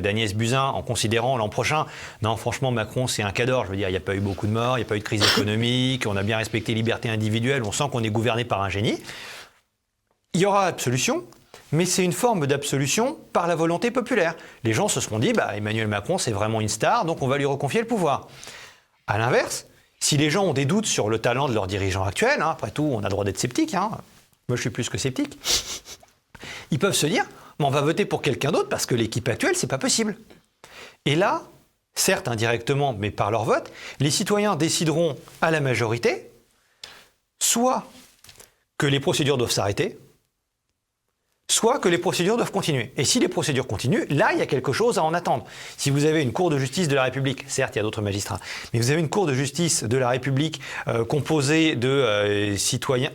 d'Agnès Buzyn en considérant l'an prochain, non, franchement, Macron, c'est un cadre. Je veux dire, il n'y a pas eu beaucoup de morts, il n'y a pas eu de crise économique, on a bien respecté les libertés individuelles, on sent qu'on est gouverné par un génie. Il y aura absolution, mais c'est une forme d'absolution par la volonté populaire. Les gens se seront dit, Emmanuel Macron, c'est vraiment une star, donc on va lui reconfier le pouvoir. À l'inverse, si les gens ont des doutes sur le talent de leur dirigeant actuel, après tout, on a le droit d'être sceptique, moi je suis plus que sceptique, ils peuvent se dire, on va voter pour quelqu'un d'autre parce que l'équipe actuelle, c'est pas possible. Et là, certes indirectement, mais par leur vote, les citoyens décideront à la majorité, soit que les procédures doivent s'arrêter, soit que les procédures doivent continuer. Et si les procédures continuent, là, il y a quelque chose à en attendre. Si vous avez une Cour de justice de la République, certes, il y a d'autres magistrats, mais vous avez une Cour de justice de la République composée de citoyens,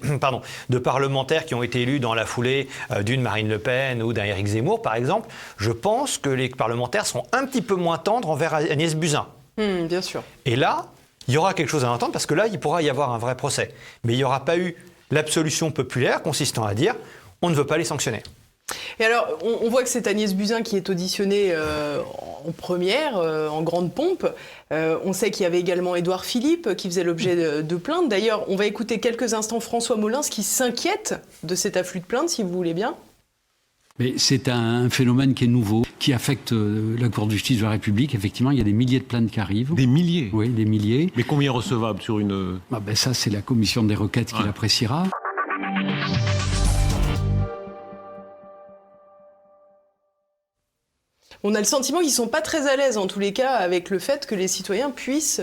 de parlementaires qui ont été élus dans la foulée d'une Marine Le Pen ou d'un Éric Zemmour, par exemple, je pense que les parlementaires seront un petit peu moins tendres envers Agnès Buzyn. Bien sûr. Et là, il y aura quelque chose à entendre parce que là, il pourra y avoir un vrai procès. Mais il n'y aura pas eu l'absolution populaire consistant à dire on ne veut pas les sanctionner. Et alors, on voit que c'est Agnès Buzyn qui est auditionnée en première, en grande pompe. On sait qu'il y avait également Édouard Philippe qui faisait l'objet de plaintes. D'ailleurs, on va écouter quelques instants François Molins qui s'inquiète de cet afflux de plaintes, si vous voulez bien. Mais c'est un phénomène qui est nouveau, qui affecte la Cour de justice de la République. Effectivement, il y a des milliers de plaintes qui arrivent. Des milliers? Oui, des milliers. Mais combien recevables sur une... Ça, c'est la commission des requêtes qui l'appréciera. On a le sentiment qu'ils ne sont pas très à l'aise, en tous les cas, avec le fait que les citoyens puissent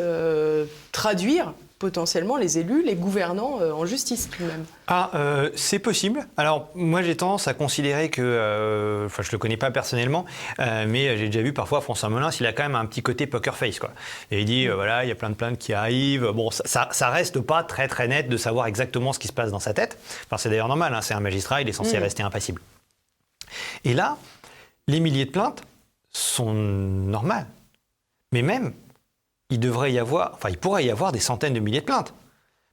traduire potentiellement les élus, les gouvernants en justice tout de même. C'est possible. Alors, moi, j'ai tendance à considérer que... je ne le connais pas personnellement, mais j'ai déjà vu parfois François Molins, il a quand même un petit côté poker face, quoi. Et il dit, voilà, il y a plein de plaintes qui arrivent. Bon, ça reste pas très, très net de savoir exactement ce qui se passe dans sa tête. Enfin, c'est d'ailleurs normal, hein, c'est un magistrat, il est censé rester impassible. Et là, les milliers de plaintes sont normales. Mais même, il pourrait y avoir des centaines de milliers de plaintes.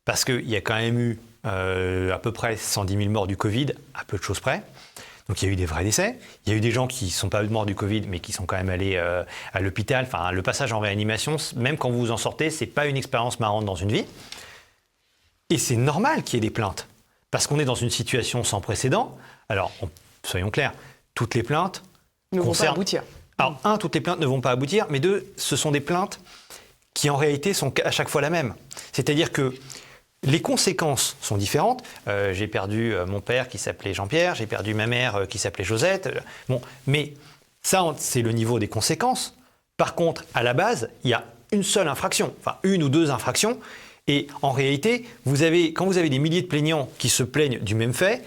Parce qu'il y a quand même eu à peu près 110 000 morts du Covid, à peu de choses près. Donc il y a eu des vrais décès. Il y a eu des gens qui ne sont pas morts du Covid, mais qui sont quand même allés à l'hôpital. Enfin, le passage en réanimation, même quand vous en sortez, ce n'est pas une expérience marrante dans une vie. Et c'est normal qu'il y ait des plaintes. Parce qu'on est dans une situation sans précédent. Alors, soyons clairs, toutes les plaintes ne vont pas aboutir. Alors, toutes les plaintes ne vont pas aboutir, mais deux, ce sont des plaintes qui, en réalité, sont à chaque fois la même. C'est-à-dire que les conséquences sont différentes. J'ai perdu mon père qui s'appelait Jean-Pierre, j'ai perdu ma mère qui s'appelait Josette. Bon, mais ça, c'est le niveau des conséquences. Par contre, à la base, il y a une seule infraction, enfin une ou deux infractions. Et en réalité, quand vous avez des milliers de plaignants qui se plaignent du même fait,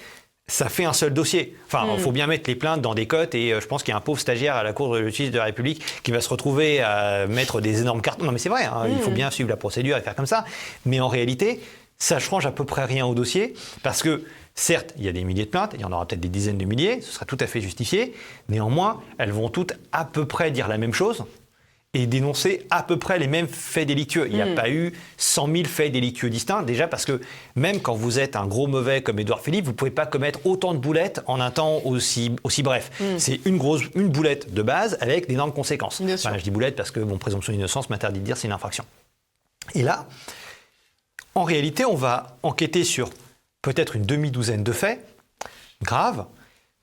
ça fait un seul dossier. Enfin, il faut bien mettre les plaintes dans des cotes et je pense qu'il y a un pauvre stagiaire à la Cour de justice de la République qui va se retrouver à mettre des énormes cartons. Non mais c'est vrai, hein, il faut bien suivre la procédure et faire comme ça. Mais en réalité, ça ne change à peu près rien au dossier parce que, certes, il y a des milliers de plaintes, il y en aura peut-être des dizaines de milliers, ce sera tout à fait justifié. Néanmoins, elles vont toutes à peu près dire la même chose et dénoncer à peu près les mêmes faits délictueux. Il n'y a pas eu 100 000 faits délictueux distincts, déjà parce que même quand vous êtes un gros mauvais comme Édouard Philippe, vous ne pouvez pas commettre autant de boulettes en un temps aussi bref. C'est une boulette de base avec d'énormes conséquences. Enfin, je dis boulette parce que mon présomption d'innocence m'interdit de dire c'est une infraction. Et là, en réalité, on va enquêter sur peut-être une demi-douzaine de faits graves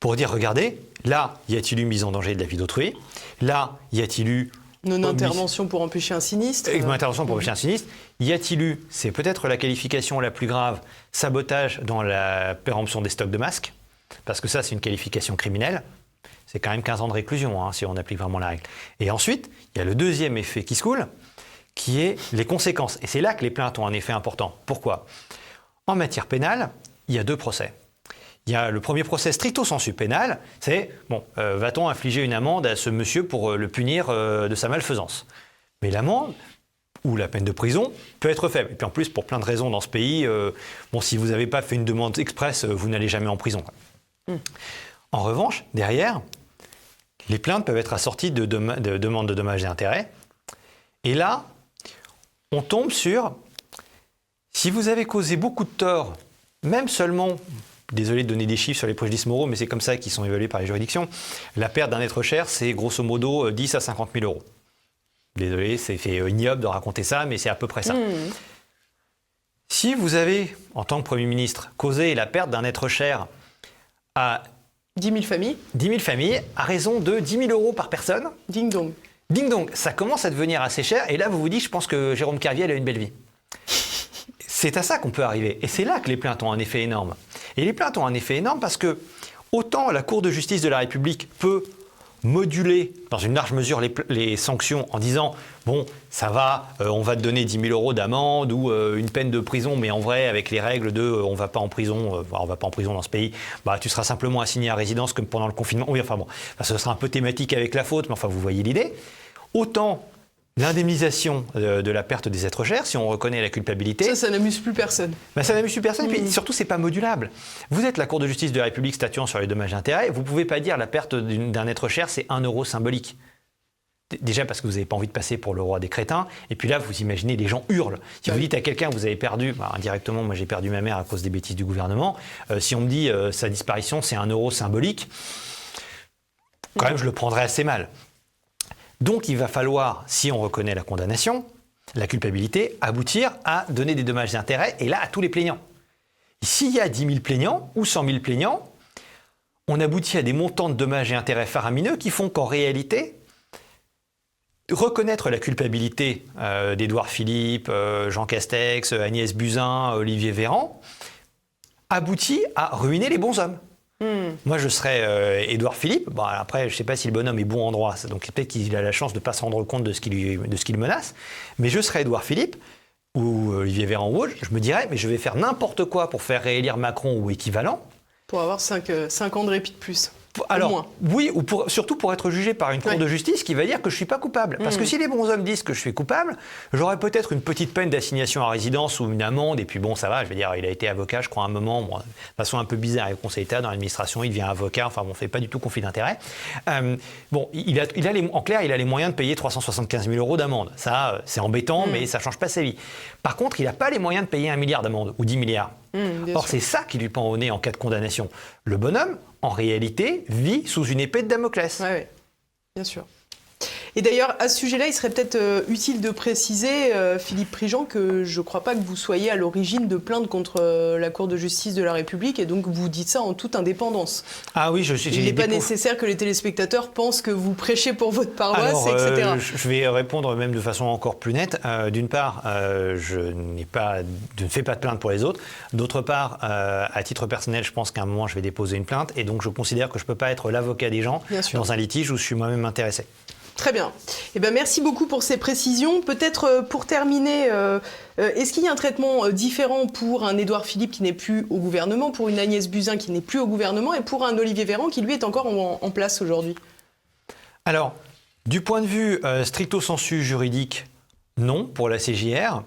pour dire, regardez, là, y a-t-il eu mise en danger de la vie d'autrui? Là, y a-t-il eu non-intervention pour empêcher un sinistre. Non-intervention pour empêcher un sinistre. Y a-t-il eu, c'est peut-être la qualification la plus grave, sabotage dans la péremption des stocks de masques? Parce que ça, c'est une qualification criminelle. C'est quand même 15 ans de réclusion, hein, si on applique vraiment la règle. Et ensuite, il y a le deuxième effet qui se coule, qui est les conséquences. Et c'est là que les plaintes ont un effet important. Pourquoi? En matière pénale, il y a deux procès. Il y a le premier procès stricto sensu pénal, c'est, va-t-on infliger une amende à ce monsieur pour le punir de sa malfaisance? Mais l'amende, ou la peine de prison, peut être faible. Et puis en plus, pour plein de raisons dans ce pays, si vous n'avez pas fait une demande express, vous n'allez jamais en prison. En revanche, derrière, les plaintes peuvent être assorties de demandes de dommages et intérêts. Et là, on tombe sur, si vous avez causé beaucoup de tort, même seulement... Désolé de donner des chiffres sur les préjudices moraux, mais c'est comme ça qu'ils sont évalués par les juridictions. La perte d'un être cher, c'est grosso modo 10 à 50 000 euros. Désolé, c'est fait ignoble de raconter ça, mais c'est à peu près ça. Si vous avez, en tant que Premier ministre, causé la perte d'un être cher à 10 000 familles. 10 000 familles, à raison de 10 000 euros par personne. Ding dong. Ding dong, ça commence à devenir assez cher. Et là, vous vous dites, je pense que Jérôme Kerviel a une belle vie. C'est à ça qu'on peut arriver. Et c'est là que les plaintes ont un effet énorme. Et les plaintes ont un effet énorme parce que autant la Cour de justice de la République peut moduler dans une large mesure les sanctions en disant ça va, on va te donner 10 000 euros d'amende ou une peine de prison, mais en vrai avec les règles de on va pas en prison dans ce pays, tu seras simplement assigné à résidence comme pendant le confinement. Oui, ce sera un peu thématique avec la faute, mais vous voyez l'idée. Autant l'indemnisation de la perte des êtres chers, si on reconnaît la culpabilité... Ça n'amuse plus personne. Ça n'amuse plus personne, et puis surtout, c'est pas modulable. Vous êtes la Cour de justice de la République statuant sur les dommages et intérêts, vous pouvez pas dire la perte d'un être cher, c'est 1 euro symbolique. Déjà parce que vous n'avez pas envie de passer pour le roi des crétins. Et puis là, vous imaginez, les gens hurlent. Si vous dites à quelqu'un, vous avez perdu, indirectement, moi j'ai perdu ma mère à cause des bêtises du gouvernement. Si on me dit sa disparition, c'est 1 euro symbolique, quand même, je le prendrais assez mal. Donc il va falloir, si on reconnaît la condamnation, la culpabilité, aboutir à donner des dommages et intérêts, et là, à tous les plaignants. S'il y a 10 000 plaignants ou 100 000 plaignants, on aboutit à des montants de dommages et intérêts faramineux qui font qu'en réalité, reconnaître la culpabilité d'Édouard Philippe, Jean Castex, Agnès Buzyn, Olivier Véran, aboutit à ruiner les bons hommes. Moi, je serais Édouard Philippe. Bon, après, je ne sais pas si le bonhomme est bon en droit, donc peut-être qu'il a la chance de ne pas se rendre compte de ce qui le menace. Mais je serais Édouard Philippe ou Olivier Véran ou autre. Je me dirais, mais je vais faire n'importe quoi pour faire réélire Macron ou équivalent. Pour avoir 5 ans de répit de plus. Alors, au moins. oui, ou surtout pour être jugé par une cour de justice qui va dire que je ne suis pas coupable. Parce que si les bons hommes disent que je suis coupable, j'aurais peut-être une petite peine d'assignation à résidence ou une amende. Et puis bon, ça va, je veux dire, il a été avocat, je crois, à un moment, de façon un peu bizarre, il est au Conseil d'État, dans l'administration, il devient avocat, enfin bon, on ne fait pas du tout conflit d'intérêt. Bon, en clair, il a les moyens de payer 375 000 € d'amende. Ça, c'est embêtant, mais ça ne change pas sa vie. Par contre, il n'a pas les moyens de payer 1 milliard d'amende ou 10 milliards. Or, c'est ça qui lui pend au nez en cas de condamnation. Le bonhomme, en réalité, vit sous une épée de Damoclès. Oui, bien sûr. Et d'ailleurs, à ce sujet-là, il serait peut-être utile de préciser, Philippe Prigent, que je ne crois pas que vous soyez à l'origine de plaintes contre la Cour de justice de la République, et donc vous dites ça en toute indépendance. Ah oui, il n'est pas nécessaire que les téléspectateurs pensent que vous prêchez pour votre paroisse, etc. Je vais répondre même de façon encore plus nette. D'une part, je ne fais pas de plainte pour les autres. D'autre part, à titre personnel, je pense qu'à un moment, je vais déposer une plainte, et donc je considère que je ne peux pas être l'avocat des gens dans un litige où je suis moi-même intéressé. Très bien. Eh bien, merci beaucoup pour ces précisions. Peut-être pour terminer, est-ce qu'il y a un traitement différent pour un Édouard Philippe qui n'est plus au gouvernement, pour une Agnès Buzyn qui n'est plus au gouvernement et pour un Olivier Véran qui, lui, est encore en place aujourd'hui? Alors, du point de vue stricto sensu juridique, non, pour la CJR.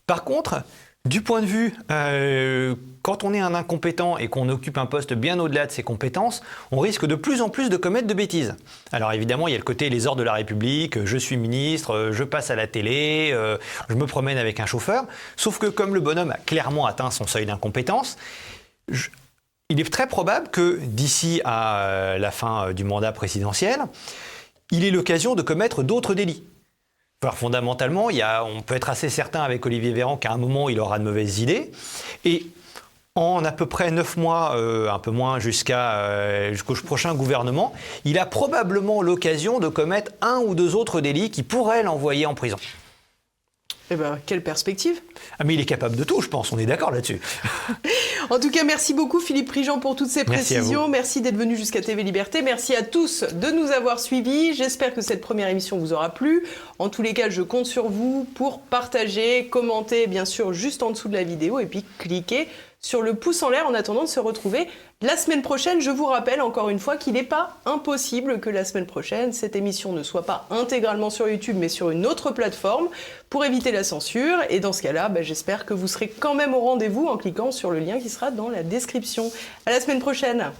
Par contre, du point de vue, quand on est un incompétent et qu'on occupe un poste bien au-delà de ses compétences, on risque de plus en plus de commettre de bêtises. Alors évidemment, il y a le côté les ordres de la République, je suis ministre, je passe à la télé, je me promène avec un chauffeur. Sauf que comme le bonhomme a clairement atteint son seuil d'incompétence, il est très probable que d'ici à la fin du mandat présidentiel, il ait l'occasion de commettre d'autres délits. Alors, fondamentalement, on peut être assez certain avec Olivier Véran qu'à un moment, il aura de mauvaises idées. Et en à peu près 9 mois, un peu moins, jusqu'au prochain gouvernement, il a probablement l'occasion de commettre 1 ou 2 autres délits qui pourraient l'envoyer en prison. Eh bien, quelle perspective! Ah, mais il est capable de tout, je pense, on est d'accord là-dessus. En tout cas, merci beaucoup Philippe Prigent pour toutes ces précisions. Merci d'être venu jusqu'à TV Liberté. Merci à tous de nous avoir suivis. J'espère que cette première émission vous aura plu. En tous les cas, je compte sur vous pour partager, commenter, bien sûr, juste en dessous de la vidéo et puis cliquer sur le pouce en l'air en attendant de se retrouver la semaine prochaine. Je vous rappelle encore une fois qu'il n'est pas impossible que la semaine prochaine, cette émission ne soit pas intégralement sur YouTube, mais sur une autre plateforme pour éviter la censure. Et dans ce cas-là, j'espère que vous serez quand même au rendez-vous en cliquant sur le lien qui sera dans la description. À la semaine prochaine.